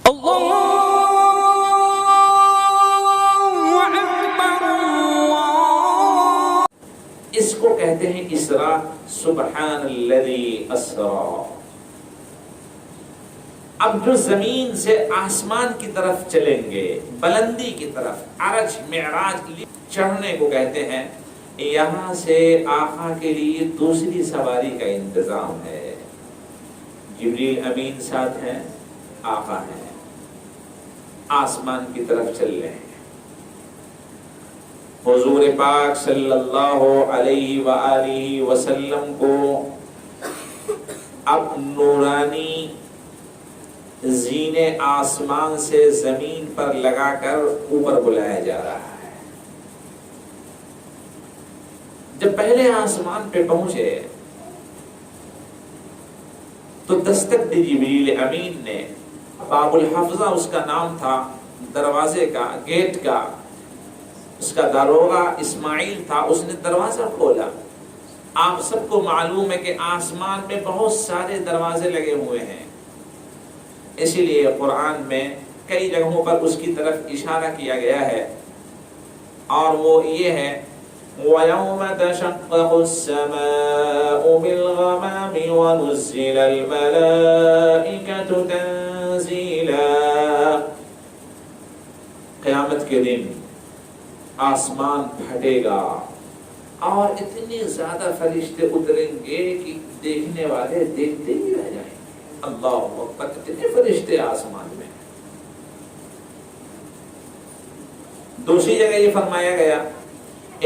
اس کو کہتے ہیں اسرا، سبحان الذی اسرا۔ اب جو زمین سے آسمان کی طرف چلیں گے، بلندی کی طرف، عرج معراج چڑھنے کو کہتے ہیں، یہاں سے آقا کے لیے دوسری سواری کا انتظام ہے۔ جبریل امین ساتھ ہیں، آقا ہیں، آسمان کی طرف چل رہے ہیں۔ حضور پاک صلی اللہ علیہ وآلہ وسلم کو اب نورانی زینے آسمان سے زمین پر لگا کر اوپر بلایا جا رہا ہے۔ جب پہلے آسمان پہ پہنچے تو دستک دی جبریل امین نے، باب الحفظہ اس کا نام تھا، دروازے کا، گیٹ کا، اس کا داروغہ اسماعیل تھا، اس نے دروازہ کھولا۔ آپ سب کو معلوم ہے کہ آسمان میں بہت سارے دروازے لگے ہوئے ہیں، اسی لیے قرآن میں کئی جگہوں پر اس کی طرف اشارہ کیا گیا ہے، اور وہ یہ ہے وَيَوْمَ تَشَقَّقُ السَّمَاءُ بِالْغَمَامِ وَنُزِّلَ الْمَلَائِكَةُ تَنزِيلًا۔ قیامت کے دن آسمان پھٹے گا اور اتنے زیادہ فرشتے اتریں گے کہ دیکھنے والے دیکھتے ہی رہ جائیں گے۔ اللہ اکبر، اتنے فرشتے آسمان میں۔ دوسری جگہ یہ فرمایا گیا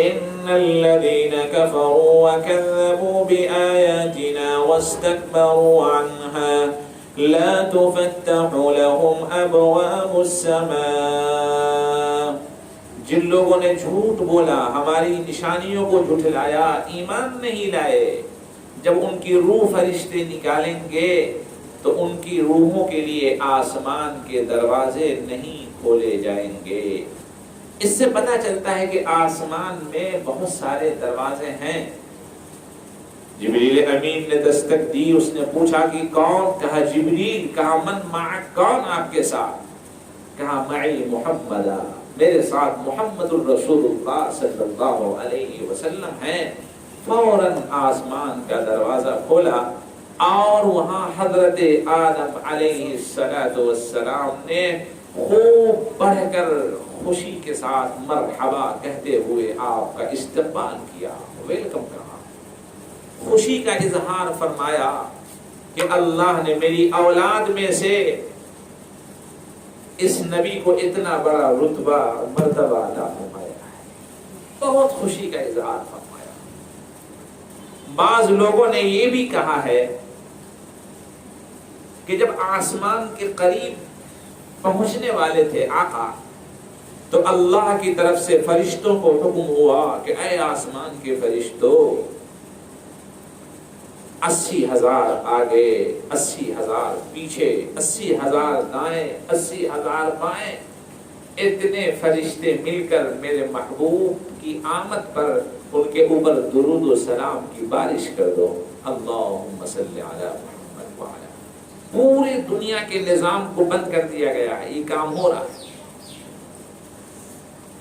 ان الذين كفروا وكذبوا بآياتنا واستكبروا عنها لا تفتح لهم ابواب السماء۔ جن لوگوں نے جھوٹ بولا، ہماری نشانیوں کو جھٹلایا، ایمان نہیں لائے، جب ان کی روح فرشتے نکالیں گے تو ان کی روحوں کے لیے آسمان کے دروازے نہیں کھولے جائیں گے۔ اس سے پتہ چلتا ہے کہ آسمان میں بہت سارے دروازے ہیں۔ جبریل امین نے دستک دی، اس نے پوچھا کہ کون؟ کہا جبریل۔ کہا من معک، کون آپ کے ساتھ؟ کہا معی محمد، میرے ساتھ محمد الرسول اللہ صلی اللہ علیہ وسلم ہیں۔ فوراً آسمان کا دروازہ کھولا اور وہاں حضرت آدم علیہ السلام نے خوب بڑھ کر خوشی کے ساتھ مرحبا کہتے ہوئے آپ کا استقبال کیا، ویلکم کہا، خوشی کا اظہار فرمایا کہ اللہ نے میری اولاد میں سے اس نبی کو اتنا بڑا رتبہ مرتبہ عطا فرمایا ہے۔ بہت خوشی کا اظہار فرمایا۔ بعض لوگوں نے یہ بھی کہا ہے کہ جب آسمان کے قریب پہنچنے والے تھے آقا تو اللہ کی طرف سے فرشتوں کو حکم ہوا کہ اے آسمان کے فرشتوں، 80,000 آگے، 80,000 پیچھے، 80,000 دائیں، 80,000 بائیں، اتنے فرشتے مل کر میرے محبوب کی آمد پر ان کے اوپر درود و سلام کی بارش کر دو۔ اللہم صلی علی محمد وعلی۔ پورے دنیا کے نظام کو بند کر دیا گیا ہے، یہ کام ہو رہا ہے۔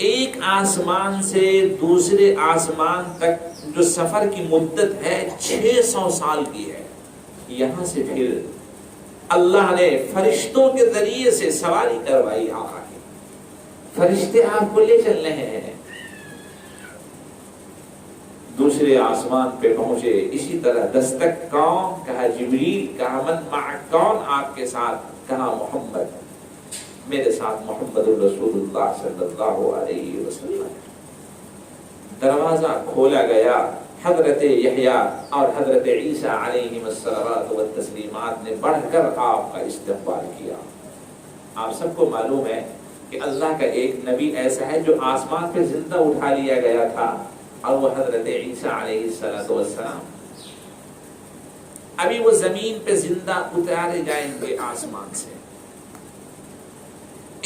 ایک آسمان سے دوسرے آسمان تک جو سفر کی مدت ہے 600 سال کی ہے۔ یہاں سے پھر اللہ نے فرشتوں کے ذریعے سے سواری کروائی آقا کی، فرشتے آپ کو لے چل رہے ہیں۔ دوسرے آسمان پہ پہنچے، اسی طرح دستک کون؟ کہا جبریل۔ کہا من معک، کون آپ کے ساتھ؟ کہا محمد، میرے ساتھ محمد الرسول اللہ صلی اللہ علیہ وسلم۔ دروازہ کھولا گیا، حضرت یحییٰ اور حضرت عیسیٰ علیہم الصلوات والتسلیمات نے بڑھ کر آپ کا استقبال کیا۔ آپ سب کو معلوم ہے کہ اللہ کا ایک نبی ایسا ہے جو آسمان پہ زندہ اٹھا لیا گیا تھا، اور وہ حضرت عیسیٰ علیہ السلام۔ ابھی وہ زمین پہ زندہ اتارے جائیں گے آسمان سے۔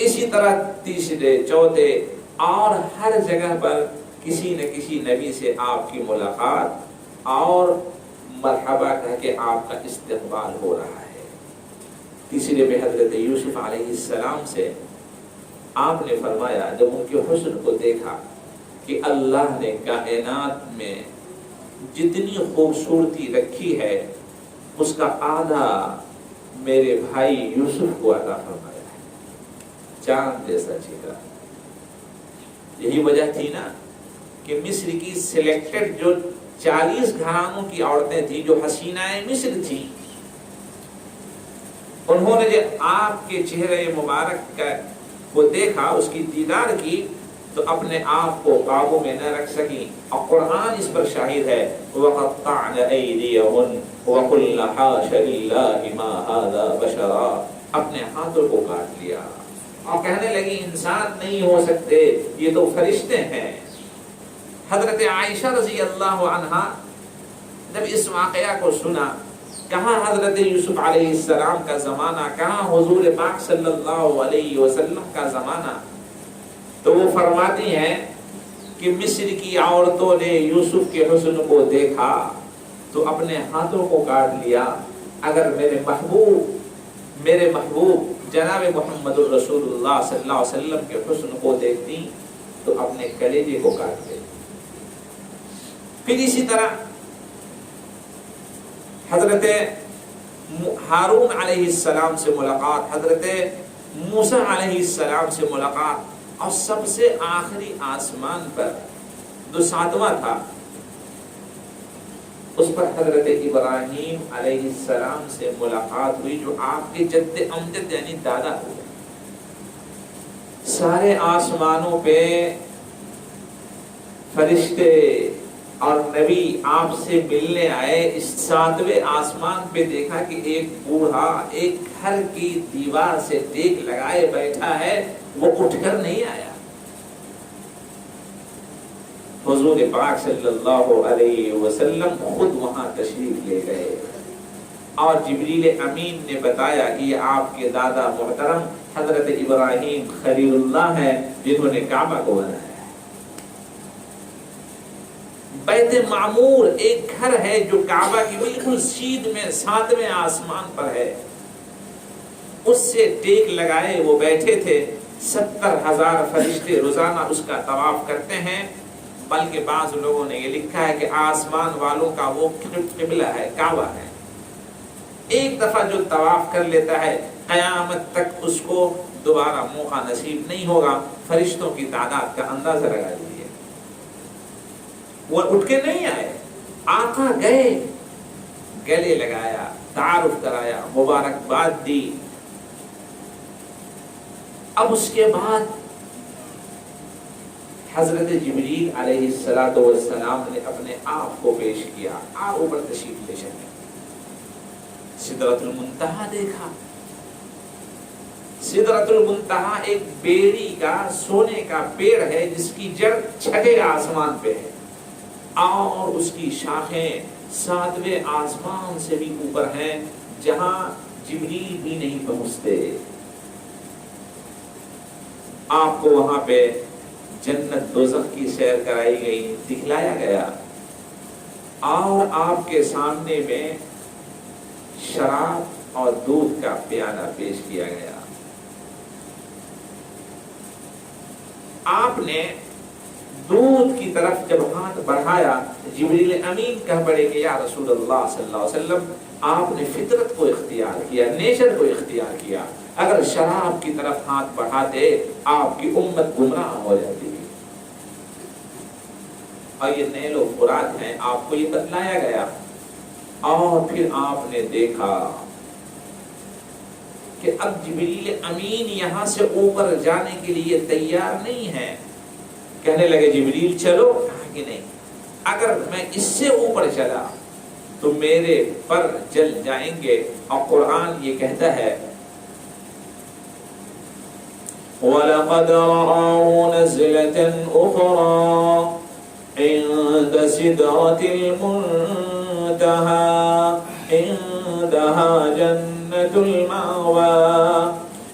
اسی طرح تیسرے، چوتھے اور ہر جگہ پر کسی نہ کسی نبی سے آپ کی ملاقات اور مرحبا کہہ کے آپ کا استقبال ہو رہا ہے۔ تیسرے پہ حضرت یوسف علیہ السلام سے آپ نے فرمایا جب ان کے حسن کو دیکھا کہ اللہ نے کائنات میں جتنی خوبصورتی رکھی ہے اس کا آدھا میرے بھائی یوسف کو عطا فرمایا ہے، چاند جیسا چہرہ۔ یہی وجہ تھی نا کہ مصر کی سلیکٹڈ جو 40 گھرانوں کی عورتیں تھیں جو حسینائے مصر تھیں، انہوں نے جب آپ کے چہرے مبارک کو دیکھا، اس کی دیدار کی، تو اپنے آپ کو قابو میں نہ رکھ سکی، اور قرآن اس پر شاہد ہے وَقَطَّعْنَ أَيْدِيَهُنَّ وَقُلْنَ حَاشَ لِلَّهِ مَا هَذَا بَشَرًا، اپنے ہاتھوں کو کاٹ لیا اور کہنے لگی انسان نہیں ہو سکتے، یہ تو فرشتے ہیں۔ حضرت عائشہ رضی اللہ عنہا جب اس واقعہ کو سنا، کہاں حضرت یوسف علیہ السلام کا زمانہ، کہاں حضور پاک صلی اللہ علیہ وسلم کا زمانہ، تو وہ فرماتی ہیں کہ مصر کی عورتوں نے یوسف کے حسن کو دیکھا تو اپنے ہاتھوں کو کاٹ لیا، اگر میرے محبوب جناب محمد رسول اللہ صلی اللہ علیہ وسلم کے حسن کو دیکھتی تو اپنے کلیجے کو کاٹ دیتی۔ پھر اسی طرح حضرت ہارون علیہ السلام سے ملاقات، حضرت موسیٰ علیہ السلام سے ملاقات، اور سب سے آخری آسمان پر جو 7واں تھا اس پر حضرت ابراہیم علیہ السلام سے ملاقات ہوئی جو آپ کے جد امجد یعنی دادا ہوئے۔ سارے آسمانوں پہ فرشتے اور نبی آپ سے ملنے آئے، اس 7ویں آسمان پہ دیکھا کہ ایک بوڑھا ایک گھر کی دیوار سے ٹیک لگائے بیٹھا ہے، وہ اٹھ کر نہیں آیا۔ حضور پاک صلی اللہ علیہ وسلم خود وہاں تشریف لے گئے اور جبریل امین نے بتایا کہ یہ آپ کے دادا محترم حضرت ابراہیم خلیل اللہ ہیں جنہوں نے کعبہ کو بنایا۔ بیت معمور ایک گھر ہے جو کعبہ کی بالکل سیدھ میں 7ویں آسمان پر ہے، اس سے ٹیک لگائے وہ بیٹھے تھے۔ 70,000 فرشتے روزانہ اس کا طواف کرتے ہیں، بلکہ بعض لوگوں نے یہ لکھا ہے کہ آسمان والوں کا وہ قبلہ ہے، کعبہ ہے۔ ایک دفعہ جو طواف کر لیتا ہے قیامت تک اس کو دوبارہ موقع نصیب نہیں ہوگا۔ فرشتوں کی تعداد کا اندازہ لگا لیجیے۔ وہ اٹھ کے نہیں آئے، آقا گئے، گلے لگایا، تعارف کرایا، مبارکباد دی۔ اب اس کے بعد حضرت جبریل علیہ السلام نے اپنے آپ کو پیش کیا، آپ اوپر تشریف لے چلے، سدرۃ المنتہا دیکھا۔ سدرۃ المنتہا ایک بیری کا سونے کا پیڑ ہے جس کی جڑ 6 آسمان پہ ہے اور اس کی شاخیں 7ویں آسمان سے بھی اوپر ہیں جہاں جبریل بھی نہیں پہنچتے۔ آپ کو وہاں پہ جنت دوزخ کی سیر کرائی گئی، دکھلایا گیا، اور آپ کے سامنے میں شراب اور دودھ کا پیالہ پیش کیا گیا۔ آپ نے دودھ کی طرف جب ہاتھ بڑھایا، جبریل امین کہہ پڑے کہ یا رسول اللہ صلی اللہ علیہ وسلم، آپ نے فطرت کو اختیار کیا، نیچر کو اختیار کیا، اگر شراب کی طرف ہاتھ بڑھاتے آپ کی امت گمراہ ہو جاتی۔ اور یہ نیل و فرات ہیں، آپ کو یہ بتلایا گیا، اور پھر آپ نے دیکھا کہ اب جبریل امین یہاں سے اوپر جانے کے لیے تیار نہیں ہے۔ کہنے لگے جبریل چلو، کہا کہ نہیں، اگر میں اس سے اوپر چلا تو میرے پر جل جائیں گے، اور قرآن یہ کہتا ہے وَلَقَدْ رَآهُ نَزْلَةً أُخْرَى عِندَ سِدْرَةِ الْمُنْتَهَى عِندَهَا جَنَّةُ الْمَأْوَى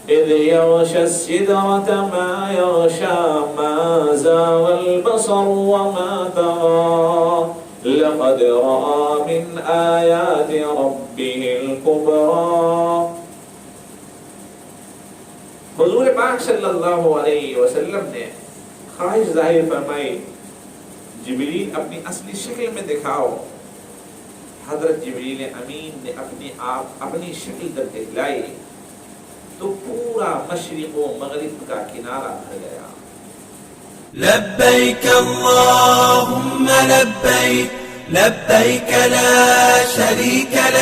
إِذْ يَغْشَى السِّدْرَةَ مَا يَغْشَى مَا زَاغَ الْبَصَرُ وَمَا طَغَى لَقَدْ رَأَى مِنْ آيَاتِ رَبِّهِ الْكُبْرَى۔ حضور پاک صلی اللہ علیہ وسلم نے خواہش ظاہر فرمائی، جبریل اپنی اصلی شکل میں دکھاؤ۔ حضرت جبریل امین نے اپنی شکل تک دکھلائی تو پورا مشرق و مغرب کا کنارہ بھر گیا۔ لبیک اللہم لبیک، لبیک لا شریک لک